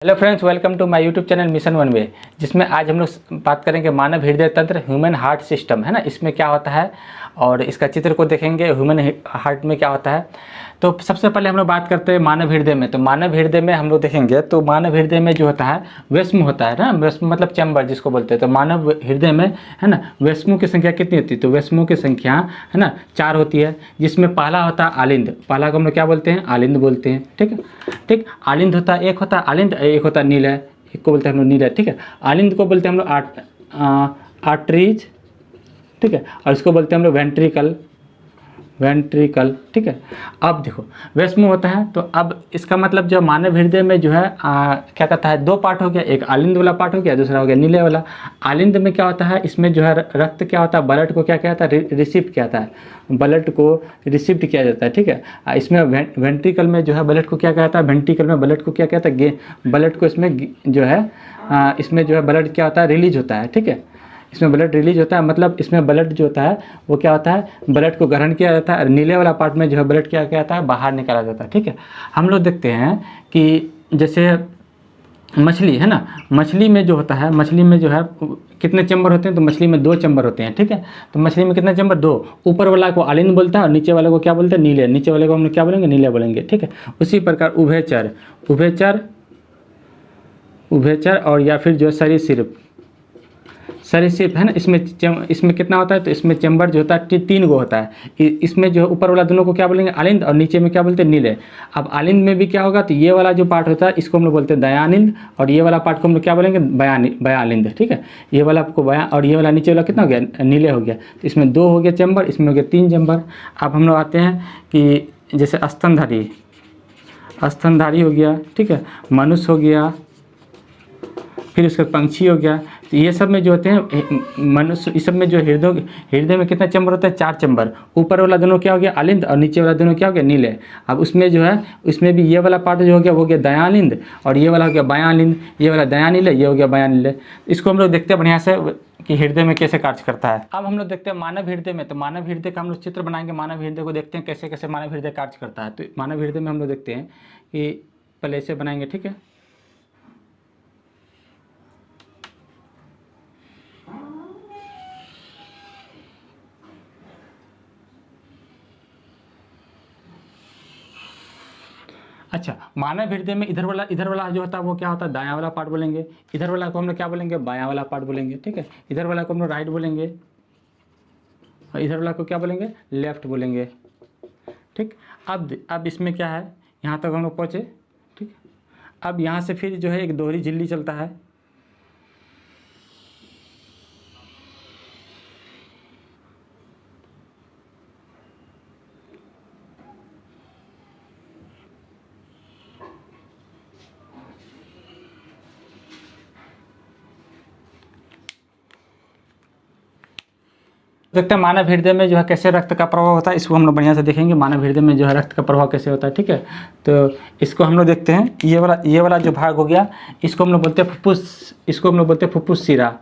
Hello friends, welcome to my YouTube channel mission one way, जिसमें आज हम लोग बात करेंगे मानव हृदय तंत्र, ह्यूमन हार्ट सिस्टम, है ना। इसमें क्या होता है और इसका चित्र को देखेंगे, ह्यूमन हार्ट में क्या होता है। तो सबसे पहले हम लोग बात करते हैं मानव हृदय में। तो मानव हृदय में हम लोग देखेंगे तो मानव हृदय में जो होता है वेस्म होता है ना, वेस्म मतलब चैम्बर जिसको बोलते हैं। तो मानव हृदय में है ना वेस्मों की संख्या कितनी होती है? तो वेस्मों की संख्या है ना 4 होती है, जिसमें पहला होता है आलिंद। पहला को हम लोग क्या बोलते हैं? आलिंद बोलते हैं। ठीक है, ठीक। आलिंद होता है, एक होता है आलिंद, एक होता है नीलय। एक को बोलते हैं हम लोग नीलय। ठीक है, आलिंद को बोलते हैं हम लोग आर्टरीज। ठीक है, और इसको बोलते हैं हम लोग वेंट्रिकल। वेंट्रिकल, ठीक है। अब देखो वेस्म होता है, तो अब इसका मतलब जो मानव हृदय में जो है क्या कहता है, 2 पार्ट हो गया। एक आलिंद वाला पार्ट हो गया, दूसरा हो गया नीले वाला। आलिंद में क्या होता है, इसमें जो है रक्त क्या होता है, ब्लड को क्या कहता है, रिसीव किया जाता है, ब्लड को रिसीव किया जाता है। ठीक है, इसमें वेंट्रिकल में जो है ब्लड को क्या कहता है, वेंट्रिकल में ब्लड को क्या कहता है, ब्लड को इसमें जो है इसमें जो है ब्लड क्या होता है, रिलीज होता है। ठीक है, इसमें ब्लड रिलीज होता है, मतलब इसमें ब्लड जो होता है वो क्या होता है, ब्लड को ग्रहण किया जाता है, और नीले वाला पार्ट में जो है ब्लड क्या जाता है, बाहर निकाला जाता है। ठीक है, हम लोग देखते हैं कि जैसे मछली है ना, मछली में जो होता है, मछली में जो है कितने चैम्बर होते हैं? तो मछली में 2 चैम्बर होते हैं। ठीक है, तो मछली में कितने चैम्बर? 2। ऊपर वाला को आलिंद बोलता है और नीचे वाले को क्या बोलते हैं? नीले। नीचे वाले को हम लोग क्या बोलेंगे? नीले बोलेंगे। ठीक है, उसी प्रकार उभयचर, उभयचर, उभयचर और या फिर जो सरीसृप, सरीसृप है ना, इसमें कितना होता है? तो इसमें चैम्बर जो होता है 3 गो होता है। इसमें जो ऊपर वाला दोनों को क्या बोलेंगे? आलिंद, और नीचे में क्या बोलते हैं? नीले। अब आलिंद में भी क्या होगा, तो ये वाला जो पार्ट होता है इसको हम लोग बोलते हैं दयानिंद, और ये वाला पार्ट को हम लोग क्या बोलेंगे? बयालिंद। ठीक है, ये वाला आपको बया, और ये वाला नीचे वाला कितना हो गया? नीले हो गया। तो इसमें 2 हो गया चैम्बर, इसमें हो गया 3 चैम्बर। अब हम लोग आते हैं कि जैसे स्तनधारी, स्तनधारी हो गया। ठीक है, मनुष्य हो गया, फिर उसका पंछी हो गया। तो ये सब में जो होते हैं मनुष्य, इस सब में जो हृदय में कितना चैम्बर होता है? 4 चैम्बर। ऊपर वाला दोनों क्या हो गया? आलिंद, और नीचे वाला दोनों क्या हो गया? नीले। अब उसमें जो है उसमें भी ये वाला पार्ट जो हो गया वो हो गया दयालिंद, और ये वाला हो गया बयालिंद। ये वाला दयानीले, ये हो गया बयानीले। इसको हम लोग देखते हैं बढ़िया से कि हृदय में कैसे कार्य करता है। अब हम लोग देखते हैं मानव हृदय में। तो मानव हृदय का हम लोग चित्र बनाएंगे, मानव हृदय को देखते हैं कैसे कैसे मानव हृदय कार्य करता है। तो मानव हृदय में हम लोग देखते हैं कि पहले ऐसे बनाएंगे। ठीक है, अच्छा। मानव हृदय में इधर वाला जो होता है वो क्या होता है? दायां वाला पार्ट बोलेंगे। इधर वाला को हम लोग क्या बोलेंगे? बायां वाला पार्ट बोलेंगे। ठीक है, इधर वाला को हम लोग राइट बोलेंगे, और इधर वाला को क्या बोलेंगे? लेफ्ट बोलेंगे। ठीक, अब इसमें क्या है, यहाँ तक हम लोग पहुँचे। ठीक, अब यहाँ से फिर जो है एक दोहरी झिल्ली चलता है। देखते हैं मानव हृदय में जो है कैसे रक्त का प्रवाह होता है। इसको हम लोग बढ़िया से देखेंगे, मानव हृदय में जो है रक्त का प्रवाह कैसे होता है। ठीक है, तो इसको हम लोग देखते हैं। ये वाला जो भाग हो गया इसको हम लोग बोलते हैं फुफ्फुस, इसको हम लोग बोलते हैं फुफ्फुस शिरा,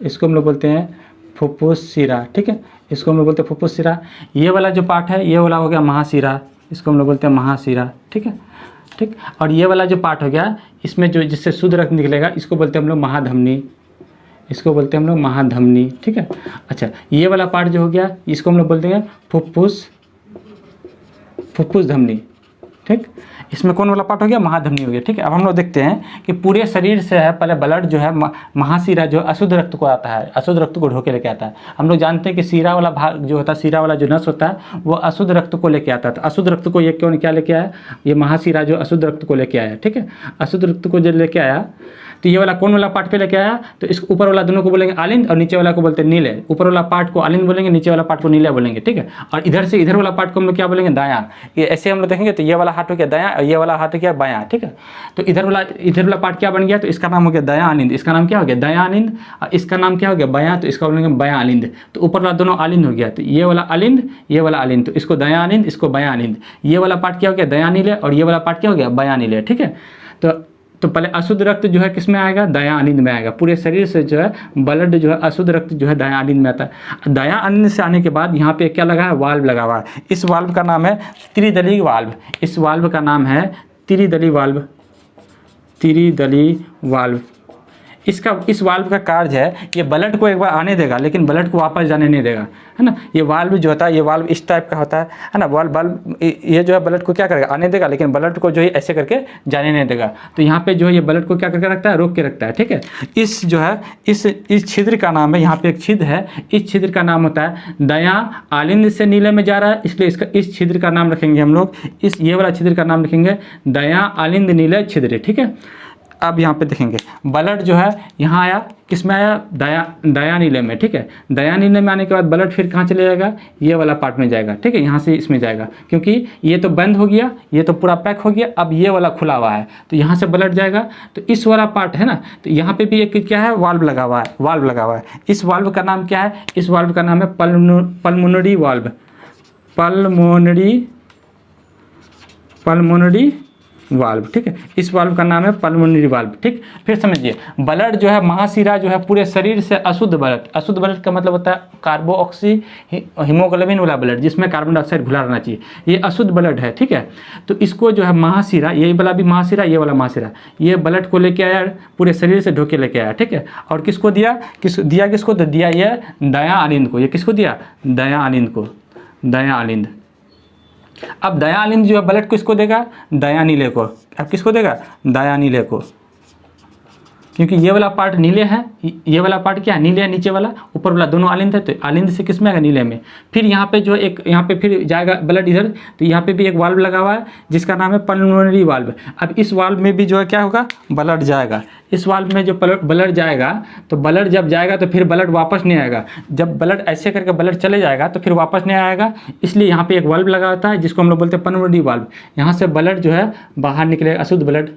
इसको हम लोग बोलते हैं फुफ्फुस शिरा। ठीक है, इसको हम लोग बोलते हैं फुफ्फुस शिरा। ये वाला जो पार्ट है ये वाला हो गया महाशिरा, इसको हम लोग बोलते हैं महाशिरा। ठीक है, ठीक। और ये वाला जो पार्ट हो गया इसमें जो जिससे शुद्ध रक्त निकलेगा इसको बोलते हैं हम लोग महाधमनी, इसको बोलते हैं हम लोग महाधमनी। ठीक है, अच्छा। ये वाला पार्ट जो हो गया इसको हम लोग बोलते हैं फुफ्फुस, फुफ्फुस धमनी। ठीक, इसमें कौन वाला पार्ट हो गया? महाधमनी हो गया। ठीक है, अब हम लोग देखते हैं कि पूरे शरीर से है पहले ब्लड जो है महाशिरा जो अशुद्ध रक्त को आता है, अशुद्ध रक्त को ढोके लेके आता है। हम लोग जानते हैं कि शिरा वाला भाग जो होता है, शिरा वाला जो नस होता है वो अशुद्ध रक्त को लेके आता है। तो अशुद्ध रक्त को ये क्यों क्या लेके आया? ये महाशिरा जो अशुद्ध रक्त को लेके आया। ठीक है, अशुद्ध रक्त को जब लेके आया तो ये वाला कौन वाला पार्ट पे लेके आया? तो इस ऊपर वाला दोनों को बोलेंगे आलिंद, और नीचे वाला को बोलते हैं नीले। ऊपर वाला पार्ट को आलिंद बोलेंगे, नीचे वाला पार्ट को नीले बोलेंगे। ठीक है, और इधर से इधर वाला पार्ट को हम लोग क्या बोलेंगे? दायां। ये ऐसे हम लोग देखेंगे तो ये वाला हाथ हो गया दायां, और ये वाला हाथ हो गया बायां। ठीक है, तो इधर वाला पार्ट क्या बन गया? तो इसका नाम हो गया दयानिंद। इसका नाम क्या हो गया? दयानिंद। और इसका नाम क्या हो गया? बयां, तो इसका बोलेंगे बयालिंद। तो ऊपर वाला दोनों आलिंद हो गया, तो ये वाला आलिंद, ये वाला आलिंद, तो इसको दयानिंद, इसको बयानिंद। ये वाला पार्ट क्या हो गया? दयानीले, और ये वाला पार्ट क्या हो गया? बयानीले। ठीक है, तो पहले अशुद्ध रक्त जो है किस में आएगा? दयानिंद में आएगा। पूरे शरीर से जो है ब्लड जो है अशुद्ध रक्त जो है दयानिंद में आता है। दयानिंद से आने के बाद यहाँ पे क्या लगा है? वाल्व लगा हुआ है। इस वाल्व का नाम है त्रिदली वाल्व। इस वाल्व का नाम है त्रिदली वाल्व। त्रिदलीय वाल्व। इस वाल्व का कार्य है, ये ब्लड को एक बार आने देगा लेकिन ब्लड को वापस जाने नहीं देगा, है ना। ये वाल्व जो होता है, ये वाल्व इस टाइप का होता है ना। वाल्व ये जो है ब्लड को क्या करेगा, आने देगा, लेकिन ब्लड को जो है ऐसे करके जाने नहीं देगा। तो यहाँ पे जो है ये ब्लड को क्या करके रखता है, रोक के रखता है, ठीक है। इस जो है इस छिद्र का नाम है, यहाँ पे एक छिद्र है, इस छिद्र का नाम होता है दया आलिंद से नीले में जा रहा है, इसलिए इसका इस छिद्र का नाम रखेंगे हम लोग, ये वाला छिद्र का नाम रखेंगे दया आलिंद नीले छिद्र, ठीक है। अब यहाँ पे देखेंगे ब्लड जो है यहाँ आया, किस में आया, दया नीले में, ठीक है। दया नीले में आने के बाद ब्लड फिर कहाँ चले जाएगा, ये वाला पार्ट में जाएगा, ठीक है, यहाँ से इसमें जाएगा, क्योंकि ये तो बंद हो गया, ये तो पूरा पैक हो गया, अब ये वाला खुला हुआ है, तो यहाँ से ब्लड जाएगा। तो इस वाला पार्ट है ना, तो यहाँ पे भी एक क्या है, वाल्व लगा हुआ है। इस वाल्व का नाम क्या है, इस वाल्व का नाम है पल्मोनरी वाल्व, पल्मोनरी वाल्व, ठीक है। इस वाल्व का नाम है पल्मोनरी वाल्व, ठीक। फिर समझिए, ब्लड जो है, महाशिरा जो है पूरे शरीर से अशुद्ध ब्लड का मतलब होता है कार्बोऑक्सी हीमोग्लोबिन वाला ब्लड, जिसमें कार्बन डाइऑक्साइड घुला रहना चाहिए, ये अशुद्ध ब्लड है, ठीक है। तो इसको जो है महाशिरा, ये वाला भी महाशिरा, ये वाला महाशिरा, ये ब्लड को लेके आया, पूरे शरीर से ढोके लेके आया, ठीक है। और किसको दिया, किसको दिया, ये दया आलिंद को। ये किसको दिया, दया आलिंद। अब दया आलिंद जो है ब्लड किसको देगा, दया नीले को। अब किसको देगा, दया नीले को, क्योंकि ये वाला पार्ट नीले है, ये वाला पार्ट क्या है, नीले है, नीचे वाला, ऊपर वाला दोनों आलिंद है, तो आलिंद से किस में आएगा, नीले में। फिर यहाँ पे जो एक, यहाँ पे फिर जाएगा ब्लड इधर, तो यहाँ पे भी एक वाल्व लगा हुआ है जिसका नाम है पल्मोनरी वाल्व। अब इस वाल्व में भी जो है क्या होगा, ब्लड जाएगा। इस वाल्व में जो ब्लड जाएगा, तो ब्लड जब जाएगा तो फिर ब्लड वापस नहीं आएगा। जब ब्लड ऐसे करके ब्लड चले जाएगा तो फिर वापस नहीं आएगा, इसलिए यहाँ पे एक वाल्व लगा होता है जिसको हम लोग बोलते हैं पल्मोनरी वाल्व। यहाँ से ब्लड जो है बाहर निकलेगा, अशुद्ध ब्लड,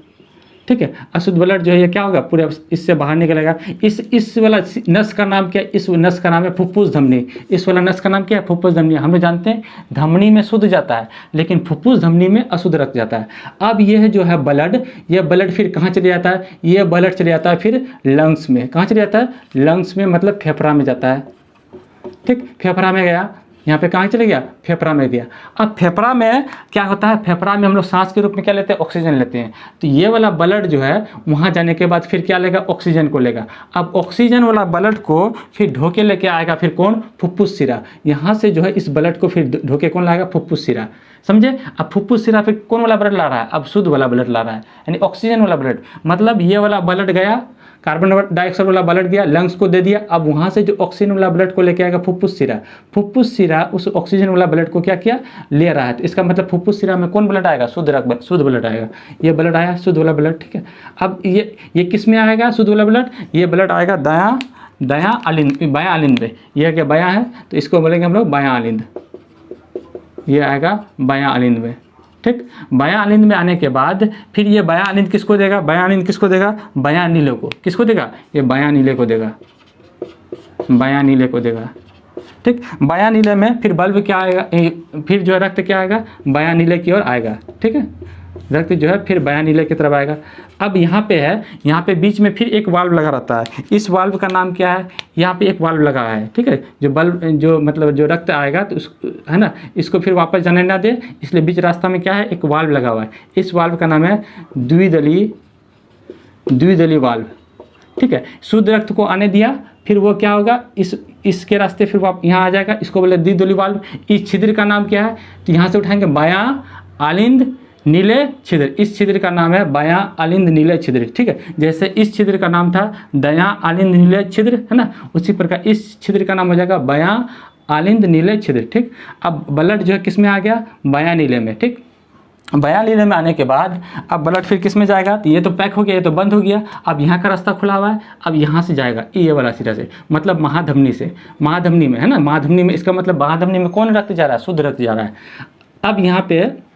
ठीक है। अशुद्ध ब्लड जो है ये क्या होगा, पूरे इससे बाहर निकलेगा। इस वाला नस का नाम क्या है, इस नस का नाम है फुफ्फुस धमनी। इस वाला नस का नाम क्या है, फुफ्फुस धमनी। हम लोग जानते हैं धमनी में शुद्ध जाता है, लेकिन फुफ्फुस धमनी में अशुद्ध रक्त जाता है। अब यह जो है ब्लड, ये ब्लड फिर कहाँ चले जाता है, ये ब्लड चले जाता है फिर लंग्स में। कहाँ चले जाता है, लंग्स में, मतलब फेफड़ा में जाता है, ठीक। फेफड़ा में गया, यहाँ पे कहाँ चले गया, फेफड़ा में गया। अब फेफड़ा में क्या होता है, फेफड़ा में हम लोग सांस के रूप में क्या लेते हैं, ऑक्सीजन लेते हैं। तो ये वाला ब्लड जो है वहाँ जाने के बाद फिर क्या लेगा, ऑक्सीजन को लेगा। अब ऑक्सीजन वाला ब्लड को फिर ढोके लेके आएगा, फिर कौन, फुफ्फुस सिरा। यहाँ से जो है इस ब्लड को फिर ढोके कौन लाएगा, फुफ्फुस सिरा, समझे। अब फुफ्फुस सिरा फिर कौन वाला ब्लड ला रहा है, अब शुद्ध वाला ब्लड ला रहा है, यानी ऑक्सीजन वाला ब्लड। मतलब ये वाला ब्लड गया, कार्बन डाइऑक्साइड वाला ब्लड गया, लंग्स को दे दिया। अब वहाँ से जो ऑक्सीजन वाला ब्लड को लेके आएगा फुफ्फुस सिरा उस ऑक्सीजन वाला ब्लड को क्या किया, ले रहा है। तो इसका मतलब फुफ्फुस सिरा में कौन ब्लड आएगा, शुद्ध ब्लड आएगा। ये ब्लड आया, शुद्ध वाला ब्लड, ठीक है। अब ये किस में आएगा, शुद्ध वाला ब्लड, ये ब्लड आएगा बायां आलिंद में। यह क्या बायां है, तो इसको बोलेंगे हम लोग बायां आलिंद, ये आएगा बायां आलिंद में, ठीक। बायां आलिंद में आने के बाद फिर ये बायां आलिंद किसको देगा, बायां नीले को। किसको देगा, ये बायां नीले को देगा, ठीक। बायां नीले में फिर बल्ब क्या आएगा, फिर जो है रक्त क्या आएगा, बायां नीले की ओर आएगा, ठीक है। रक्त जो है फिर बायां नीले की तरफ आएगा। अब यहाँ पे है, यहाँ पे बीच में फिर एक वाल्व लगा रहता है। इस वाल्व का नाम क्या है, यहाँ पे एक वाल्व लगा है, ठीक है। जो रक्त आएगा तो है ना, इसको फिर वापस जाने ना दे, इसलिए बीच रास्ता में क्या है, एक वाल्व लगा हुआ है। इस वाल्व का नाम है द्विदलीय वाल्व, ठीक है। शुद्ध रक्त को आने दिया, फिर वो क्या होगा, इसके रास्ते फिर वो यहाँ आ जाएगा, इसको बोले द्विदलीय वाल्व। इस छिद्र का नाम क्या है, तो यहाँ से उठाएंगे बायां आलिंद नीले छिद्र। इस छिद्र का नाम है बायां आलिंद नीले छिद्र, ठीक है। जैसे इस छिद्र का नाम था दया आलिंद नीले छिद्र, है ना, उसी प्रकार इस छिद्र का नाम हो जाएगा बायां आलिंद नीले छिद्र, ठीक। अब ब्लड जो है किस में आ गया, बायां नीले में, ठीक। बायां नीले में आने के बाद अब ब्लड फिर किस में जाएगा, तो ये तो पैक हो गया, ये तो बंद हो गया। अब यहाँ का रास्ता खुला हुआ है, अब यहाँ से जाएगा ये वाला सिरा से, मतलब महाधमनी में, है ना। महाधमनी में, इसका मतलब महाधमनी में कौन रक्त जा रहा है, शुद्ध रक्त जा रहा है। अब यहाँ पे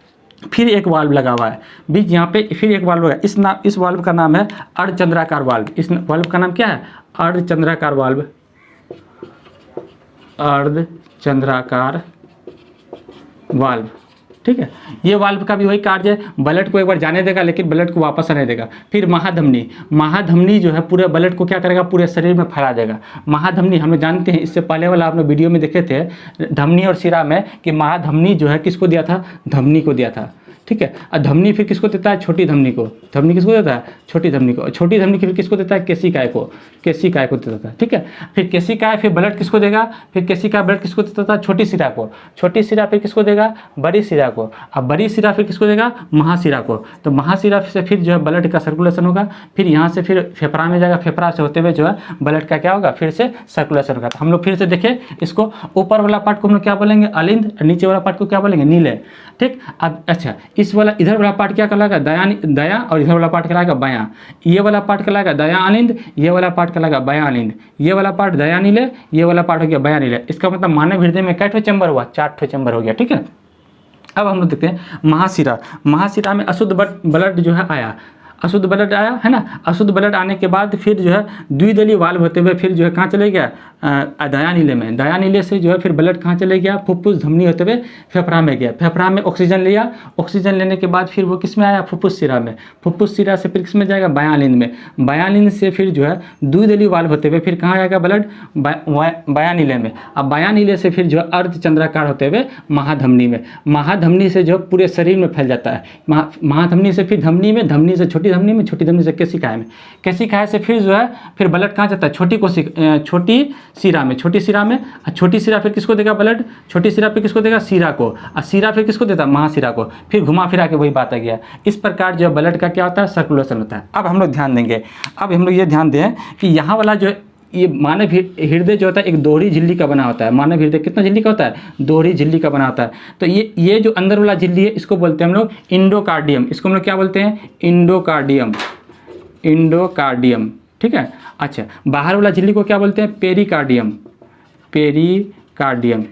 फिर एक वाल्व लगा हुआ है बीच, यहाँ पे फिर एक वाल्व लगा। इस वाल्व का नाम है अर्धचंद्राकार वाल्व। इस वाल्व का नाम क्या है, अर्धचंद्राकार वाल्व, ठीक है। ये वाल्व का भी वही कार्य है, ब्लड को एक बार जाने देगा लेकिन ब्लड को वापस आने देगा। फिर महाधमनी जो है पूरे ब्लड को क्या करेगा, पूरे शरीर में फैला देगा। महाधमनी हम लोग जानते हैं, इससे पहले वाला आप लोग वीडियो में देखे थे धमनी और सिरा में, कि महाधमनी जो है किसको दिया था, धमनी को दिया था, ठीक है। और धमनी फिर किसको देता है, छोटी धमनी को। धमनी किसको देता है, छोटी धमनी को। छोटी धमनी फिर किसको देता है, केशिकाएं को, केशिकाएं को देता है, ठीक है। फिर केशिकाएं फिर ब्लड किसको देगा, फिर केशिका ब्लड किसको देता था, छोटी शिरा को। छोटी शिरा फिर किसको देगा, बड़ी शिरा को। अब बड़ी शिरा फिर किसको देगा, महाशिरा को। तो महाशिरा से फिर जो है ब्लड का सर्कुलेशन होगा, फिर यहाँ से फिर फेफड़ा में जाएगा, फेफड़ा से होते हुए जो है ब्लड का क्या होगा, फिर से सर्कुलेशन होगा। तो हम लोग फिर से देखें इसको, ऊपर वाला पार्ट को हम लोग क्या बोलेंगे, अलिंद, नीचे वाला पार्ट को क्या बोलेंगे, नीले, ठीक। अब अच्छा, इस वाला इधर वाला पार्ट क्या कहलाएगा, दया, और इधर वाला पार्ट कहलाएगा बायां। ये वाला पार्ट कहलाएगा दया अलिंद, ये वाला पार्ट कहलाएगा बायां अलिंद। ये वाला पार्ट दया नीले, ये वाला पार्ट हो गया बायां नीले। इसका मतलब मानव हृदय में कैठो चैम्बर हुआ, 4 ठो चैम्बर हो गया, ठीक है। अब हम लोग देखते हैं महाशिरा। महाशिरा में अशुद्ध ब्लड जो है आया, अशुद्ध ब्लड आया है ना। अशुद्ध ब्लड आने के बाद फिर जो है द्विदलीय वाल्व होते हुए फिर जो है कहाँ चले गया, दया नीले में। दया नीले से जो है फिर ब्लड कहाँ चले गया, फुफ्फुस धमनी होते हुए फेफड़ा में गया। फेफड़ा में ऑक्सीजन लिया, ऑक्सीजन लेने के बाद फिर वो किस में आया, फुफ्फुस शिरा में। फुफ्फुस शिरा से फिर किस में जाएगा, बयानींद में। बयानींद से फिर जो है द्विदलीय वाल्व होते हुए फिर कहाँ आएगा ब्लड, बयानीले में। अब बयानीले से फिर जो है अर्धचंद्राकार होते हुए महाधमनी में। महाधमनी से जो पूरे शरीर में फैल जाता है। महाधमनी से फिर धमनी में, धमनी से छोटी धमनी में, छोटी धमनी से केशिकाएं में। केशिकाएं से फिर जो है फिर ब्लड कहाँ जाता है, छोटी शिरा में। छोटी शिरा में, छोटी शिरा फिर किसको देगा ब्लड, छोटी शिरा फिर किसको देगा, शिरा को। और शिरा फिर किसको देता है, महाशिरा को। फिर घुमा फिरा के वही बात आ गया। इस प्रकार जो ब्लड का क्या होता है, सर्कुलेशन होता है। अब हम लोग ध्यान देंगे, अब हम लोग ये ध्यान दें कि यहाँ वाला जो ये मानव हृदय जो होता है एक दोहरी झिल्ली का बना होता है। मानव हृदय कितना झिल्ली का होता है, दोहरी झिल्ली का बना होता है। तो ये जो अंदर वाला झिल्ली है इसको बोलते हैं हम लोग इंडोकार्डियम। इसको हम लोग क्या बोलते हैं, इंडोकार्डियम, इंडोकार्डियम, ठीक है। अच्छा, बाहर वाला झिल्ली को क्या बोलते हैं, पेरिकार्डियम, पेरिकार्डियम,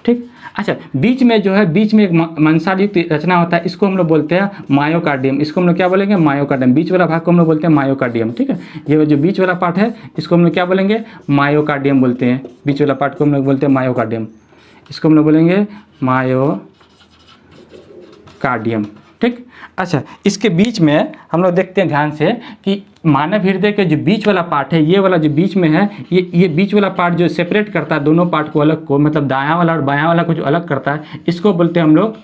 ठीक। अच्छा, बीच में जो है, बीच में एक मंसायुक्त रचना होता है, इसको हम लोग बोलते हैं मायोकार्डियम। इसको हम लोग क्या बोलेंगे, मायोकार्डियम। बीच वाला भाग को हम लोग बोलते हैं मायोकार्डियम, ठीक है। ये जो बीच वाला पार्ट है इसको हम लोग क्या बोलेंगे, मायोकार्डियम बोलते हैं। बीच वाला पार्ट को हम लोग बोलते हैं मायोकार्डियम, इसको हम लोग बोलेंगे मायोकार्डियम, ठीक। अच्छा, इसके बीच में हम लोग देखते हैं ध्यान से कि मानव हृदय के जो बीच वाला पार्ट है, ये वाला जो बीच में है, ये बीच वाला पार्ट जो सेपरेट करता है दोनों पार्ट को अलग को, मतलब दायां वाला और बायां वाला को जो अलग करता है, इसको बोलते हैं हम लोग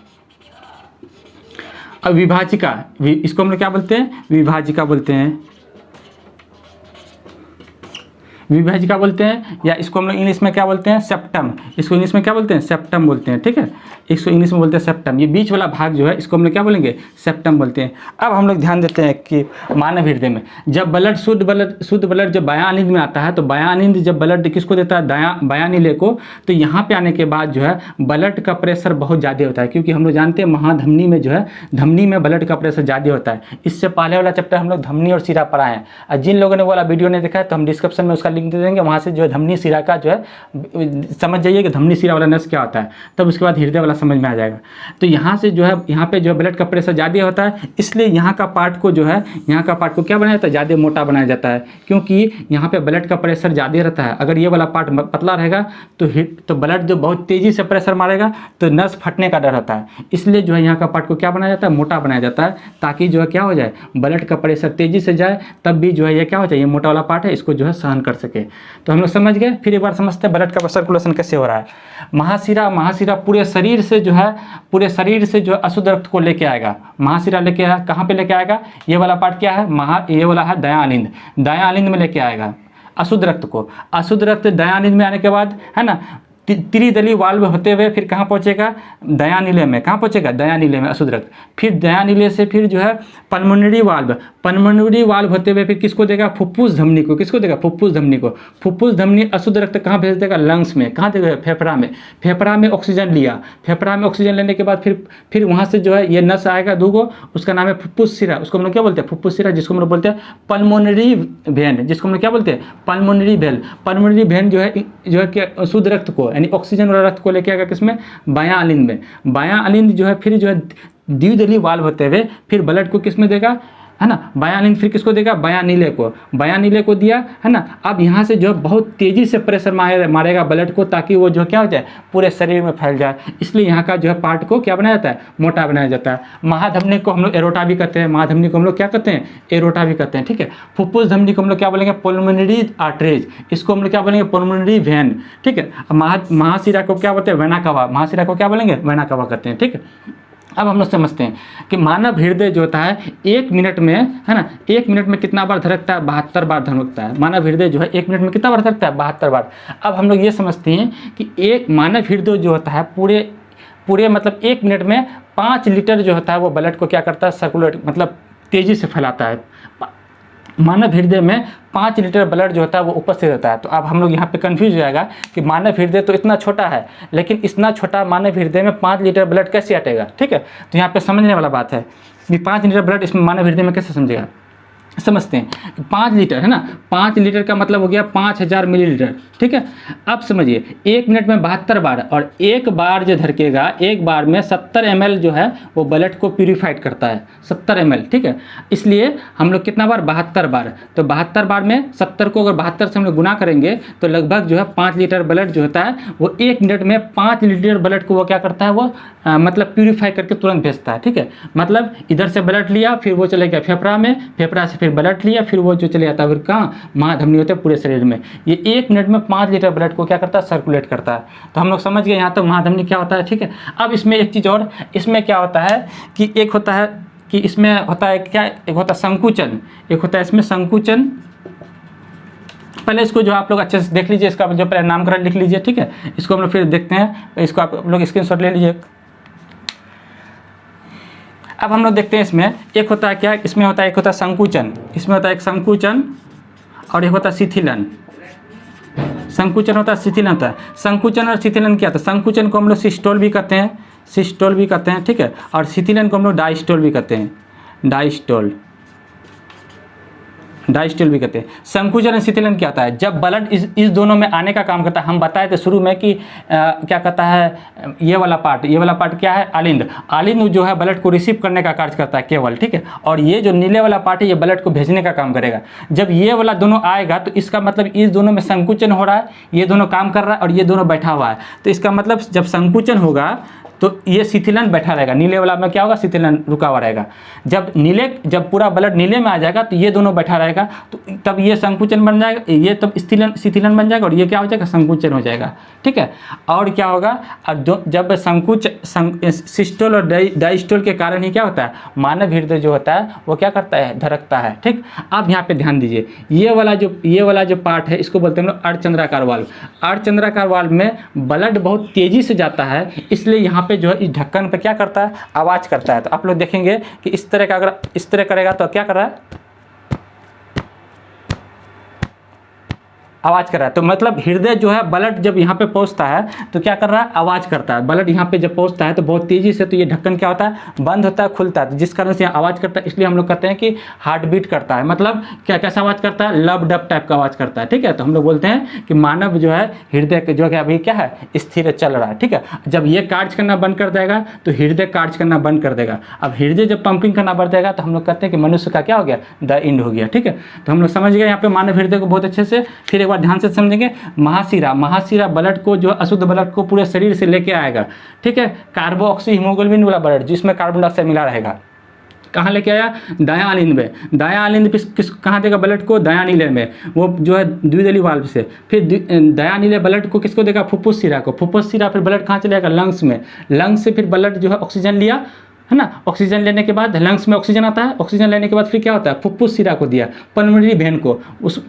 विभाजिका। इसको हम लोग क्या बोलते हैं, विभाजिका बोलते हैं, विभाजिका बोलते हैं। या इसको हम लोग इंग्लिश में क्या बोलते हैं, सेप्टम। इसको इंग्लिश में क्या बोलते हैं, सेप्टम बोलते हैं, ठीक है। इसको इंग्लिश में बोलते हैं सेप्टम। ये बीच वाला भाग जो है इसको हम लोग क्या बोलेंगे, सेप्टम बोलते हैं। अब हम लोग ध्यान देते हैं कि मानव हृदय में जब ब्लड शुद्ध ब्लड जब बायानींद में आता है, तो बायानींद जब ब्लड किसको देता है, बयानीले को, तो यहाँ पे आने के बाद जो है ब्लड का प्रेशर बहुत ज़्यादा होता है। क्योंकि हम लोग जानते हैं महाधमनी में जो है, धमनी में ब्लड का प्रेशर ज़्यादा होता है। इससे पहले वाला चैप्टर हम लोग धमनी और शिरा पढ़ाए हैं, और जिन लोगों ने वाला वीडियो नहीं देखा है तो हम डिस्क्रिप्शन में उसका लिंक दे देंगे, वहाँ से जो है धमनी शिरा का जो है समझ जाइए कि धमनी शिरा वाला नस क्या होता है, तब उसके बाद हृदय वाला समझ में आ जाएगा। तो यहाँ से जो है, यहाँ पे जो है ब्लड का प्रेशर ज़्यादा होता है, इसलिए यहाँ का पार्ट को जो है, यहाँ का पार्ट को क्या बनाया जाता है, ज़्यादा मोटा बनाया जाता है। क्योंकि यहाँ पे ब्लड का प्रेशर ज़्यादा रहता है। अगर ये वाला पार्ट पतला रहेगा तो ब्लड जो बहुत तेज़ी से प्रेशर मारेगा तो नस फटने का डर होता है। इसलिए जो है यहाँ का पार्ट को क्या बनाया जाता है, मोटा बनाया जाता है, ताकि जो है क्या हो जाए, ब्लड का प्रेशर तेज़ी से जाए, तब भी जो है ये क्या हो जाए, ये मोटा वाला पार्ट है इसको जो है सहन कर सके। तो हम लोग समझ गए। फिर एक बार समझते हैं ब्लड का सर्कुलेशन कैसे हो रहा है। महाशिरा पूरे शरीर से जो है, पूरे शरीर से जो अशुद्ध रक्त को लेके आएगा। महाशिरा लेके आया, कहाँ पे लेके आएगा, ये वाला पार्ट क्या है, ये वाला है दयानींद। दयानींद में लेके आएगा अशुद्ध रक्त को। अशुद्ध रक्त दयानींद में आने के बाद है ना, त्रिदलीय वाल्व होते हुए फिर कहाँ पहुँचेगा, दयानीले में। कहाँ पहुँचेगा, दयानीले में अशुद्ध रक्त। फिर दयानीले से फिर जो है पल्मोनरी वाल्व, पल्मोनरी वाल्व होते हुए फिर किसको देगा, फुफ्फुस धमनी को। किसको देगा, फुफ्फुस धमनी को। फुफ्फुस धमनी अशुद्ध रक्त कहाँ भेज देगा, लंग्स में। कहाँ देगा, फेफड़ा में। फेफड़ा में ऑक्सीजन लिया, फेफड़ा में ऑक्सीजन लेने के बाद फिर वहाँ से जो है ये नस आएगा दूगो, उसका नाम है फुफ्फुस शिरा। उसको हम लोग क्या बोलते हैं, फुफ्फुस शिरा, जिसको हम लोग बोलते हैं पल्मोनरी वेन, जिसको हम लोग क्या बोलते हैं, पल्मोनरी वेन। पल्मोनरी वेन जो है क्या, शुद्ध रक्त को यानी ऑक्सीजन वाला रक्त को लेके आएगा किसमें, बायां अलिंद में। बायां अलिंद जो है फिर जो है द्विदलीय वाल्व होते हुए फिर ब्लड को किसमें देगा, है ना, बयानींद। फिर किसको देगा, बयानीले को। बयानीले को दिया, है ना। अब यहाँ से जो है बहुत तेज़ी से प्रेशर मारेगा ब्लड को, ताकि वो जो क्या हो जाए, पूरे शरीर में फैल जाए। इसलिए यहाँ का जो है पार्ट को क्या बनाया जाता है, मोटा बनाया जाता है। महाधमनी को हम लोग एरोटा भी कहते हैं, महाधमनी को हम लोग क्या कहते हैं, एरोटा भी कहते हैं, ठीक है। फुफ्फुस धमनी को हम लोग क्या बोलेंगे, पल्मोनरी आर्टरीज। इसको हम लोग क्या बोलेंगे, पल्मोनरी वेन, ठीक है। महाशिरा को क्या बोलते हैं, वेना कवा। महाशिरा को क्या बोलेंगे, वेना कवा कहते हैं, ठीक है। अब हम लोग समझते हैं कि मानव हृदय जो होता है 1 मिनट में, है ना, 1 मिनट में कितना बार धड़कता है? 72 बार धड़कता है। मानव हृदय जो है 1 मिनट में कितना बार धड़कता है? 72 बार। अब हम लोग ये समझते हैं कि एक मानव हृदय जो होता है पूरे मतलब 1 मिनट में 5 लीटर जो होता है वो ब्लड को क्या करता है? सर्कुलेट, मतलब तेज़ी से फैलाता है। मानव हृदय में 5 लीटर ब्लड जो होता है वो उपस्थित रहता है। तो अब हम लोग यहाँ पे कंफ्यूज हो जाएगा कि मानव हृदय तो इतना छोटा है, लेकिन इतना छोटा मानव हृदय में 5 लीटर ब्लड कैसे हटेगा? ठीक है, तो यहाँ पे समझने वाला बात है कि 5 लीटर ब्लड इसमें मानव हृदय में कैसे समझेगा, समझते हैं। 5 लीटर है ना, 5 लीटर का मतलब हो गया 5000 मिलीलीटर। ठीक है, अब समझिए 1 मिनट में 72 बार, और एक बार जो धड़केगा, एक बार में 70 ml जो है वो ब्लड को प्यूरिफाइड करता है, 70 ml। ठीक है, इसलिए हम लोग कितना बार? 72 बार। तो 72 बार में 70 को अगर 72 से हम लोग गुना करेंगे तो लगभग जो है 5 लीटर ब्लड जो होता है वो 1 मिनट में 5 लीटर ब्लड को वो क्या करता है? वो मतलब प्यूरिफाई करके तुरंत भेजता है। ठीक है, मतलब इधर से ब्लड लिया, फिर वो चले गया फेफड़ा में, फेफड़ा से फिर ब्लड लिया, फिर वो जो चले जाता है फिर कहाँ? महाधमनी होते हैं पूरे शरीर में। ये 1 मिनट में 5 लीटर ब्लड को क्या करता है? सर्कुलेट करता है। तो हम लोग समझ गए यहाँ तक महाधमनी क्या होता है। ठीक है, अब इसमें एक चीज़ और, इसमें क्या होता है कि एक होता है कि इसमें होता है क्या? एक होता है संकुचन, एक होता है इसमें संकुचन। पहले इसको जो आप लोग अच्छे से देख लीजिए, इसका जो पहले नामकरण लिख लीजिए। ठीक है, इसको हम लोग फिर देखते हैं, इसको आप लोग स्क्रीनशॉट ले लीजिए। अब हम लोग देखते हैं इसमें एक होता है क्या? इसमें होता है एक होता है संकुचन, इसमें होता है एक संकुचन और एक होता है शिथिलन। संकुचन होता है, शिथिलन होता है। संकुचन और शिथिलन क्या होता है? संकुचन को हम लोग सिस्टोल भी कहते हैं, सिस्टोल भी कहते हैं। ठीक है, और शिथिलन को हम लोग डायस्टोल भी कहते हैं, डायस्टोल भी कहते हैं। संकुचन और शिथिलन क्या होता है? जब ब्लड इस दोनों में आने का काम करता है। हम बताए थे शुरू में कि क्या कहता है, ये वाला पार्ट क्या है? आलिंद जो है ब्लड को रिसीव करने का कार्य करता है केवल। ठीक है, और ये जो नीले वाला पार्ट है ये ब्लड को भेजने का काम करेगा। जब ये वाला दोनों आएगा तो इसका मतलब इस दोनों में संकुचन हो रहा है, ये दोनों काम कर रहा है और ये दोनों बैठा हुआ है। तो इसका मतलब जब संकुचन होगा तो ये शिथिलन बैठा रहेगा, नीले वाला में क्या होगा? शिथिलन रुका हुआ रहेगा। जब पूरा ब्लड नीले में आ जाएगा तो ये दोनों बैठा रहेगा, तो तब ये संकुचन बन जाएगा, ये तब शिथिलन बन जाएगा और ये क्या हो जाएगा? संकुचन हो जाएगा। ठीक है, और क्या होगा? और जब सिस्टोल और डायस्टोल के कारण ही क्या होता है? मानव हृदय जो होता है वो क्या करता है? धड़कता है। ठीक, अब यहाँ पे ध्यान दीजिए, ये वाला जो पार्ट है इसको बोलते हैं हम लोग अर्धचंद्राकार वाल्व। अर्धचंद्राकार वाल्व में ब्लड बहुत तेजी से जाता है, इसलिए यहाँ पे जो है इस ढक्कन पे क्या करता है? आवाज़ करता है। तो आप लोग देखेंगे कि इस तरह का, अगर इस तरह करेगा तो क्या कर रहा है? आवाज़ कर रहा है। तो मतलब हृदय जो है ब्लड जब यहाँ पे पहुँचता है तो क्या कर रहा है? आवाज़ करता है। ब्लड यहाँ पे जब पहुँचता है तो बहुत तेज़ी से, तो ये ढक्कन क्या होता है? बंद होता है, खुलता है, जिस कारण से यहाँ आवाज़ करता है। इसलिए हम लोग कहते हैं कि हार्ट बीट करता है। मतलब क्या कैसा आवाज़ करता है? लब डब टाइप का आवाज़ करता है। ठीक है, तो हम लोग बोलते हैं कि मानव जो है हृदय जो है अभी क्या है? स्थिर चल रहा है। ठीक है, जब ये कार्य करना बंद कर देगा तो हृदय कार्य करना बंद कर देगा। अब हृदय जब पंपिंग करना बढ़ जाएगा तो हम लोग कहते हैं कि मनुष्य का क्या हो गया? द एंड हो गया। ठीक है, तो हम लोग समझ गए यहाँ पे मानव हृदय को बहुत अच्छे से। फिर एक बार ध्यान से समझेंगे, महाशिरा ब्लड को जो अशुद्ध ब्लड को पूरे शरीर से लेके आएगा। ठीक है, कार्बोऑक्सी हीमोग्लोबिन वाला ब्लड जिसमें कार्बन डाइऑक्साइड मिला रहेगा, कहाँ लेके आया? दायां आलिंद में। दायां आलिंद किस कहाँ देगा ब्लड को? दायां नीले में, वो जो है द्विदलीय वाल्व से। फिर दायां नीले ब्लड को किसको देगा? फुफ्फुस शिरा को। फुफ्फुस शिरा फिर ब्लड कहाँ चलेगा? लंग्स में। लंग्स से फिर ब्लड जो है ऑक्सीजन लिया, है ना, ऑक्सीजन लेने के बाद लंग्स में ऑक्सीजन आता है, ऑक्सीजन लेने के बाद फिर क्या होता है? फुफ्फुस शिरा को दिया, पल्मोनरी वेन को,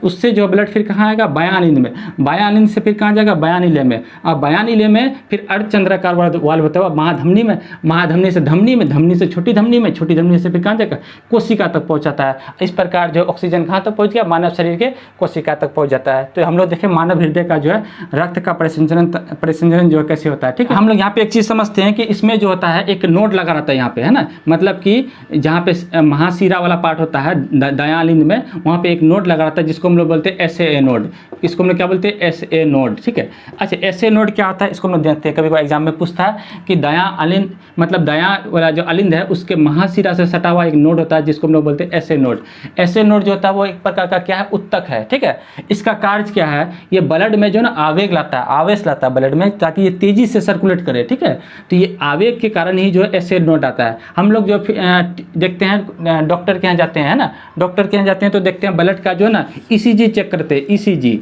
उससे जो ब्लड फिर कहाँ आएगा? बायां आलिंद में। बायां आलिंद से फिर कहाँ जाएगा? बयान इले में। और बयान इले में फिर अर्धचंद्राकार वाल्व होता है महाधमनी में, महाधमनी से धमनी में, धमनी से छोटी धमनी में, छोटी धमनी से फिर कहाँ जाएगा? कोशिका तक पहुँचाता है। इस प्रकार जो ऑक्सीजन कहाँ तक पहुँच गया? मानव शरीर के कोशिका तक पहुँच जाता है। तो हम लोग देखें मानव हृदय का जो है रक्त का परिसंचरण जो है कैसे होता है। ठीक है, हम लोग यहाँ पे एक चीज़ समझते हैं कि इसमें जो होता है एक नोड लगा रहता है यहाँ पे, है ना, मतलब कि जहाँ पे महाशिरा वाला पार्ट होता है दायां आलिंद में, वहाँ पे एक नोड लगा रहता है जिसको हम लोग बोलते हैं SA नोड। इसको हम लोग क्या बोलते हैं? SA node. ठीक है, अच्छा SA नोड क्या होता है इसको हम लोग देखते हैं। कभी कोई एग्जाम में पूछता है कि दायां आलिंद, मतलब दायां वाला जो आलिंद है उसके महाशिरा से सटा हुआ एक नोड होता है जिसको हम लोग बोलते हैं SA नोड। SA नोड जो होता है वो एक प्रकार का क्या है? उत्तक है। ठीक है, इसका कार्य क्या है? ये ब्लड में जो ना आवेग लाता है, आवेश लाता है ब्लड में, ताकि ये तेजी से सर्कुलेट करे। ठीक है, तो ये आवेग के कारण ही जो है SA नोड आता है। हम लोग जो देखते हैं डॉक्टर के यहाँ जाते हैं ना, डॉक्टर के यहाँ जाते हैं तो देखते हैं ब्लड का जो है ना ECG चेक करते हैं, ECG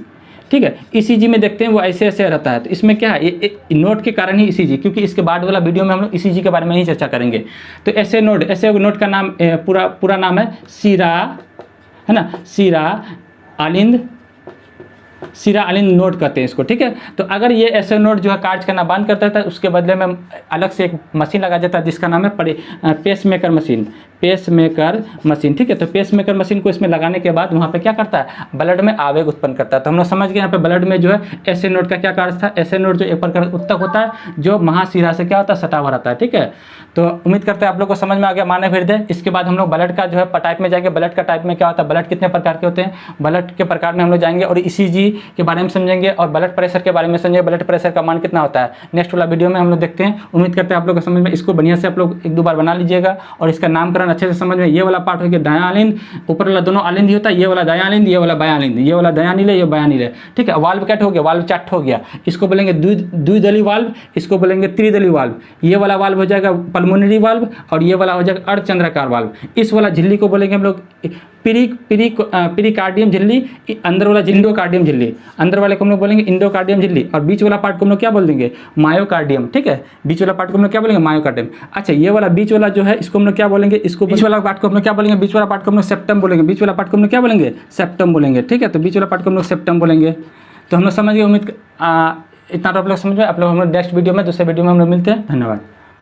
ठीक है। ईसीजी में देखते हैं वो ऐसे ऐसे रहता है। तो इसमें क्या है, ये नोड के कारण ही ईसीजी, क्योंकि इसके बाद वाला वीडियो में हम लोग ईसीजी के बारे में ही चर्चा करेंगे। तो ऐसे नोड का नाम पूरा नाम है सीरा, है ना, सीरा आलिंद नोड कहते हैं इसको, ठीक है। तो अगर ये ऐसे नोड जो है कार्य करना बंद करता है तो उसके बदले में अलग से एक मशीन लगा जाता है जिसका नाम है पेसमेकर मशीन, ठीक है। तो पेसमेकर मशीन को इसमें लगाने के बाद वहाँ पे क्या करता है, ब्लड में आवेग उत्पन्न करता है। तो हम लोग समझ गए यहाँ पे ब्लड में जो है ऐसे नोड का क्या कार्य था। ऐसे नोड जो एक प्रकार उत्तक होता है जो महाशिरा से क्या होता है, सटा हुआ रहता है, ठीक है। तो उम्मीद करते हैं आप लोग को समझ में आ गया मानव हृदय। इसके बाद हम लोग ब्लड का जो है टाइप में जाएंगे। ब्लड का टाइप में क्या होता है, ब्लड कितने प्रकार के होते हैं, ब्लड के प्रकार में हम लोग जाएंगे और ईसीजी के बारे में समझेंगे और ब्लड प्रेशर के बारे में समझेंगे, ब्लड प्रेशर का मान कितना होता है। नेक्स्ट वाला वीडियो में हम लोग देखते हैं। उम्मीद करते हैं आप लोग को समझ में, इसको बढ़िया से आप लोग 1-2 बार बना लीजिएगा और इसका नामकरण अच्छे से समझ में। ये वाला पार्ट हो गया दायां आलिंद, ऊपर वाला दोनों आलिंद ही होता है, ये वाला दायां आलिंद, ये वाला बायां आलिंद, ये वाला दायां नीले, ये बायां नीले, ठीक है। वाल्व कैट हो गया, वाल्व चट हो गया, इसको बोलेंगे द्विदलीय वाल्व, इसको बोलेंगे त्रिदलीय वाल्व। ये वाला वाल्व हो जाएगा पल्मोनरी वाल्व और ये वाला हो जाएगा अर्धचंद्राकार वाल्व। इस वाला झिल्ली को बोलेंगे हम लोग पेरिकार्डियम झिल्ली, अंदर वाला इंडोकार्डियम झिल्ली, अंदर वाले को हम लोग बोलेंगे इंडोकार्डियम झिल्ली और बीच वाला पार्ट को हम लोग क्या बोल देंगे, मायोकार्डियम, ठीक है। बीच वाला पार्ट को हम लोग क्या बोलेंगे, मायोकार्डियम। अच्छा, ये वाला बीच वाला जो है इसको हम लोग क्या बोलेंगे, इसको बीच वाला पार्ट को हम लोग क्या बोलेंगे, बीच वाला पार्ट को हम लोग सेप्टम बोलेंगे, बीच वाला पार्ट को हम लोग क्या बोलेंगे, सेप्टम बोलेंगे, ठीक है। तो बीच वाला पार्ट को हम लोग सेप्टम बोलेंगे। तो हम लोग समझ गए, उम्मीद इतना तो आप लोग समझ में। आप लोग हम लोग नेक्स्ट वीडियो में, दूसरे वीडियो में हम लोग मिलते हैं। धन्यवाद।